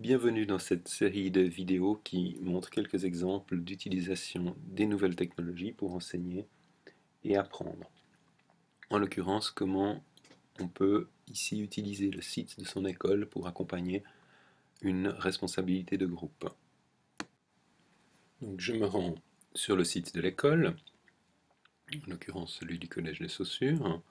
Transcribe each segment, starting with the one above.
Bienvenue dans cette série de vidéos qui montre quelques exemples d'utilisation des nouvelles technologies pour enseigner et apprendre. En l'occurrence, comment on peut ici utiliser le site de son école pour accompagner une responsabilité de groupe. Donc je me rends sur le site de l'école, en l'occurrence celui du Collège des Saussures,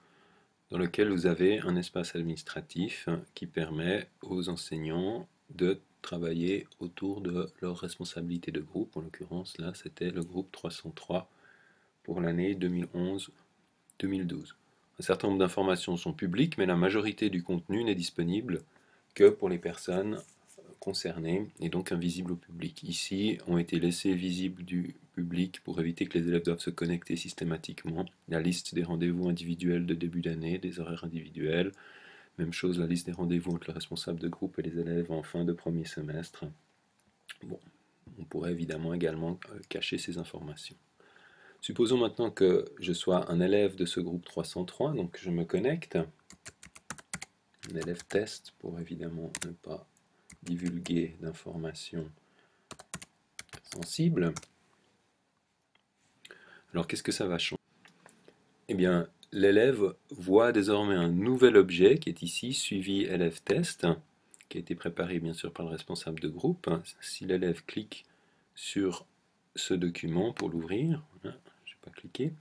dans lequel vous avez un espace administratif qui permet aux enseignants de travailler autour de leur responsabilité de groupe. En l'occurrence, là, c'était le groupe 303 pour l'année 2011-2012. Un certain nombre d'informations sont publiques, mais la majorité du contenu n'est disponible que pour les personnes concernées et donc invisibles au public. Ici, ont été laissés visibles du public pour éviter que les élèves doivent se connecter systématiquement. La liste des rendez-vous individuels de début d'année, des horaires individuels. Même chose, la liste des rendez-vous entre le responsable de groupe et les élèves en fin de premier semestre. Bon, on pourrait évidemment également cacher ces informations. Supposons maintenant que je sois un élève de ce groupe 303, donc je me connecte. Un élève test pour évidemment ne pas divulguer d'informations sensibles. Alors qu'est-ce que ça va changer? Eh bien, l'élève voit désormais un nouvel objet qui est ici, suivi élève test, qui a été préparé bien sûr par le responsable de groupe. Si l'élève clique sur ce document pour l'ouvrir, je n'ai pas cliqué,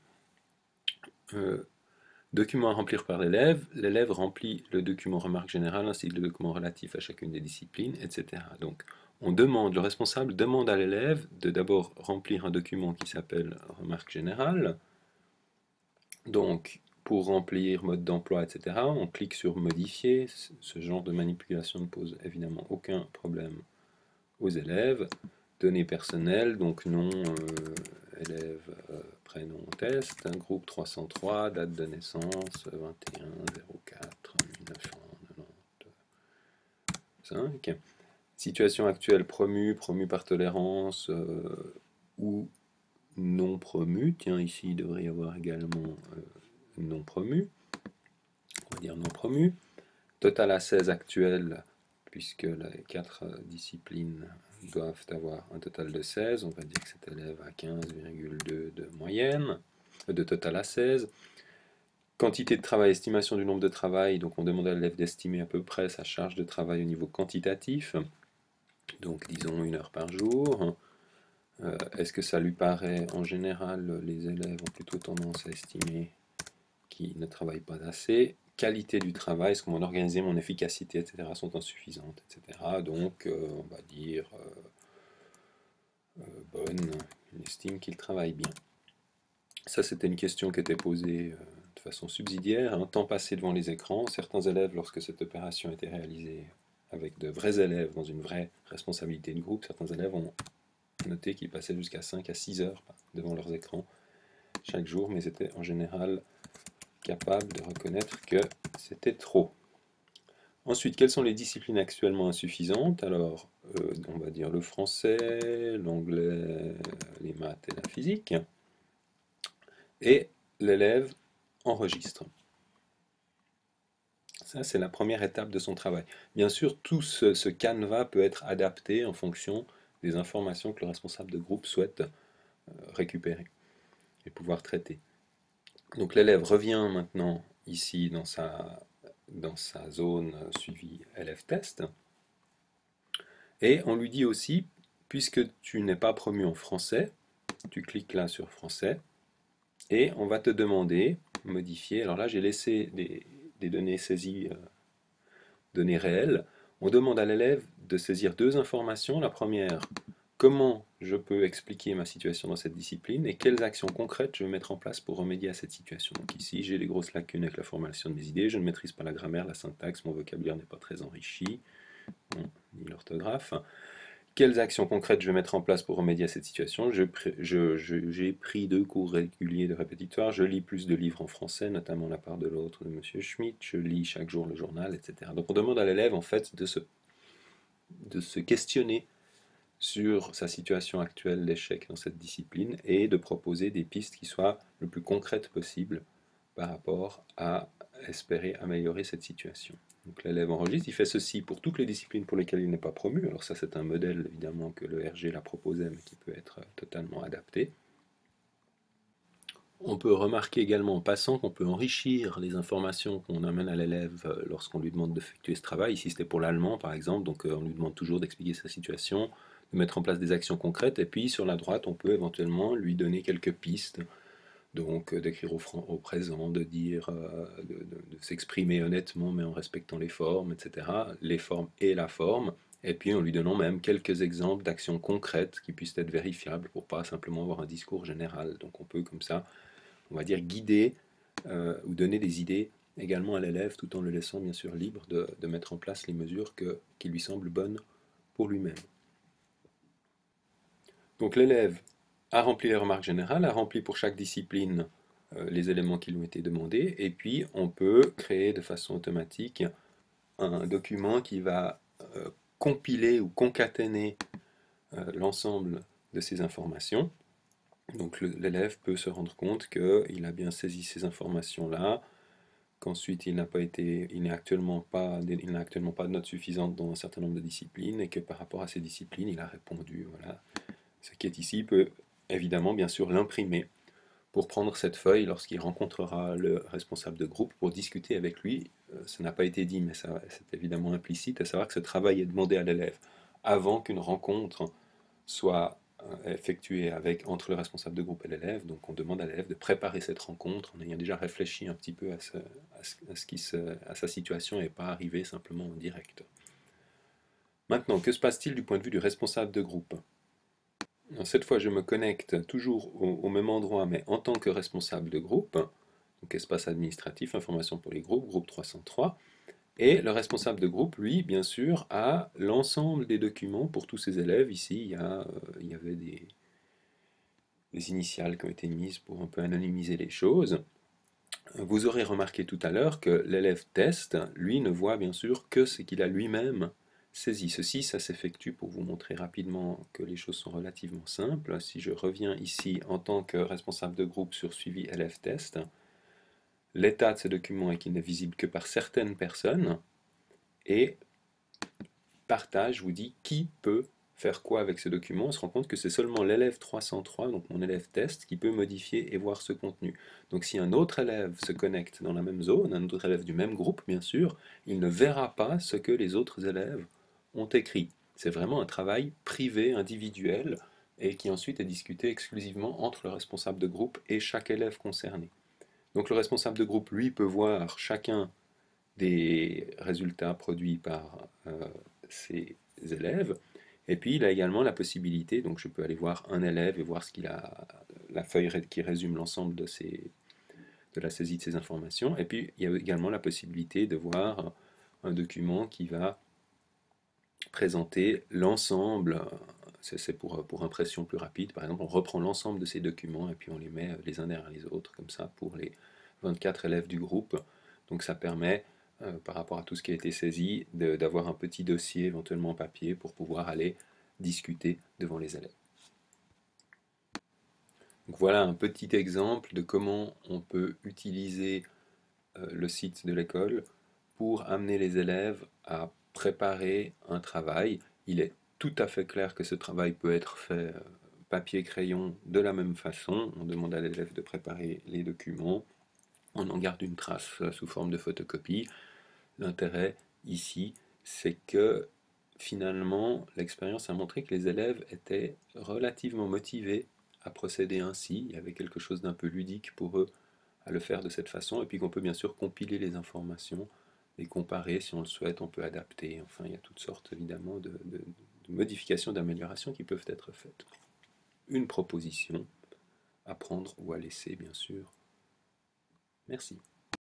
document à remplir par l'élève, l'élève remplit le document remarque générale ainsi que le document relatif à chacune des disciplines, etc. Donc, le responsable demande à l'élève de d'abord remplir un document qui s'appelle remarque générale. Donc, pour remplir mode d'emploi, etc., on clique sur modifier. Ce genre de manipulation ne pose évidemment aucun problème aux élèves. Données personnelles, donc nom, élève, prénom, test, groupe 303, date de naissance 21-04-1995. Situation actuelle promu, promu par tolérance ou non promu. Tiens, ici il devrait y avoir également non promu. On va dire non promu. Total à 16 actuel, puisque les 4 disciplines doivent avoir un total de 16. On va dire que cet élève a 15,2 de moyenne, de total à 16. Quantité de travail, estimation du nombre de travail. Donc on demande à l'élève d'estimer à peu près sa charge de travail au niveau quantitatif. Donc disons 1 heure par jour. Est-ce que ça lui paraît, en général, les élèves ont plutôt tendance à estimer qu'ils ne travaillent pas assez. Qualité du travail, est-ce que mon organisation, mon efficacité, etc. sont insuffisantes, etc. Donc, on va dire bonne, on estime qu'il travaille bien. Ça, c'était une question qui était posée de façon subsidiaire. Un temps passé devant les écrans. Certains élèves, lorsque cette opération était réalisée avec de vrais élèves dans une vraie responsabilité de groupe, certains élèves ont noté qu'ils passaient jusqu'à 5 à 6 heures devant leurs écrans chaque jour, mais c'était en général capable de reconnaître que c'était trop. Ensuite, quelles sont les disciplines actuellement insuffisantes? Alors, on va dire le français, l'anglais, les maths et la physique. Et l'élève enregistre. Ça, c'est la première étape de son travail. Bien sûr, tout ce canevas peut être adapté en fonction des informations que le responsable de groupe souhaite récupérer et pouvoir traiter. Donc l'élève revient maintenant ici dans sa zone suivie élève test. Et on lui dit aussi, puisque tu n'es pas promu en français, tu cliques là sur français, et on va te demander, modifier, alors là j'ai laissé des données saisies, données réelles, on demande à l'élève de saisir 2 informations. La première, comment je peux expliquer ma situation dans cette discipline et quelles actions concrètes je vais mettre en place pour remédier à cette situation. Donc ici, j'ai des grosses lacunes avec la formulation de mes idées, je ne maîtrise pas la grammaire, la syntaxe, mon vocabulaire n'est pas très enrichi, ni l'orthographe. Quelles actions concrètes je vais mettre en place pour remédier à cette situation? J'ai pris 2 cours réguliers de répétitoire, je lis plus de livres en français, notamment La part de l'autre de M. Schmitt, je lis chaque jour le journal, etc. Donc on demande à l'élève en fait de se questionner sur sa situation actuelle d'échec dans cette discipline et de proposer des pistes qui soient le plus concrètes possible par rapport à espérer améliorer cette situation. Donc l'élève enregistre, il fait ceci pour toutes les disciplines pour lesquelles il n'est pas promu. Alors ça c'est un modèle évidemment que le RG l'a proposé mais qui peut être totalement adapté. On peut remarquer également en passant qu'on peut enrichir les informations qu'on amène à l'élève lorsqu'on lui demande d'effectuer ce travail. Ici c'était pour l'allemand par exemple, donc on lui demande toujours d'expliquer sa situation, de mettre en place des actions concrètes, et puis sur la droite on peut éventuellement lui donner quelques pistes, donc d'écrire au présent, de dire, de s'exprimer honnêtement mais en respectant les formes, etc. Les formes et la forme, et puis en lui donnant même quelques exemples d'actions concrètes qui puissent être vérifiables pour pas simplement avoir un discours général. Donc on peut comme ça, on va dire, guider ou donner des idées également à l'élève tout en le laissant bien sûr libre de mettre en place les mesures qui lui semblent bonnes pour lui-même. Donc l'élève a rempli les remarques générales, a rempli pour chaque discipline les éléments qui lui ont été demandés, et puis on peut créer de façon automatique un document qui va compiler ou concaténer l'ensemble de ces informations. Donc l'élève peut se rendre compte qu'il a bien saisi ces informations-là, qu'ensuite il n'a actuellement pas de notes suffisantes dans un certain nombre de disciplines, et que par rapport à ces disciplines, il a répondu. Voilà. Ce qui est ici, il peut évidemment bien sûr l'imprimer pour prendre cette feuille lorsqu'il rencontrera le responsable de groupe pour discuter avec lui. Ça n'a pas été dit, mais c'est évidemment implicite, à savoir que ce travail est demandé à l'élève avant qu'une rencontre soit effectuée entre le responsable de groupe et l'élève. Donc on demande à l'élève de préparer cette rencontre en ayant déjà réfléchi un petit peu à sa situation et pas arriver simplement en direct. Maintenant, que se passe-t-il du point de vue du responsable de groupe? Cette fois, je me connecte toujours au même endroit, mais en tant que responsable de groupe. Donc espace administratif, information pour les groupes, groupe 303. Et le responsable de groupe, lui, bien sûr, a l'ensemble des documents pour tous ses élèves. Ici, il y avait des initiales qui ont été mises pour un peu anonymiser les choses. Vous aurez remarqué tout à l'heure que l'élève test, lui, ne voit bien sûr que ce qu'il a lui-même saisi. Ceci, ça s'effectue pour vous montrer rapidement que les choses sont relativement simples. Si je reviens ici en tant que responsable de groupe sur suivi élève test, l'état de ce document est qu'il n'est visible que par certaines personnes, et partage vous dit qui peut faire quoi avec ce document. On se rend compte que c'est seulement l'élève 303, donc mon élève test, qui peut modifier et voir ce contenu. Donc si un autre élève se connecte dans la même zone, un autre élève du même groupe bien sûr, il ne verra pas ce que les autres élèves ont écrit. C'est vraiment un travail privé, individuel, et qui ensuite est discuté exclusivement entre le responsable de groupe et chaque élève concerné. Donc le responsable de groupe, lui, peut voir chacun des résultats produits par ses élèves. Et puis il a également la possibilité, donc je peux aller voir un élève et voir ce qu'il a, la feuille qui résume l'ensemble de la saisie de ces informations. Et puis il y a également la possibilité de voir un document qui va présenter l'ensemble. C'est pour impression plus rapide. Par exemple, on reprend l'ensemble de ces documents et puis on les met les uns derrière les autres, comme ça, pour les 24 élèves du groupe. Donc ça permet, par rapport à tout ce qui a été saisi, d'avoir un petit dossier éventuellement en papier pour pouvoir aller discuter devant les élèves. Donc voilà un petit exemple de comment on peut utiliser le site de l'école pour amener les élèves à préparer un travail. Il est tout à fait clair que ce travail peut être fait papier-crayon de la même façon. On demande à l'élève de préparer les documents, on en garde une trace sous forme de photocopie. L'intérêt ici, c'est que finalement, l'expérience a montré que les élèves étaient relativement motivés à procéder ainsi. Il y avait quelque chose d'un peu ludique pour eux à le faire de cette façon, et puis qu'on peut bien sûr compiler les informations, les comparer si on le souhaite, on peut adapter. Enfin, il y a toutes sortes évidemment de modifications, d'améliorations qui peuvent être faites. Une proposition à prendre ou à laisser, bien sûr. Merci.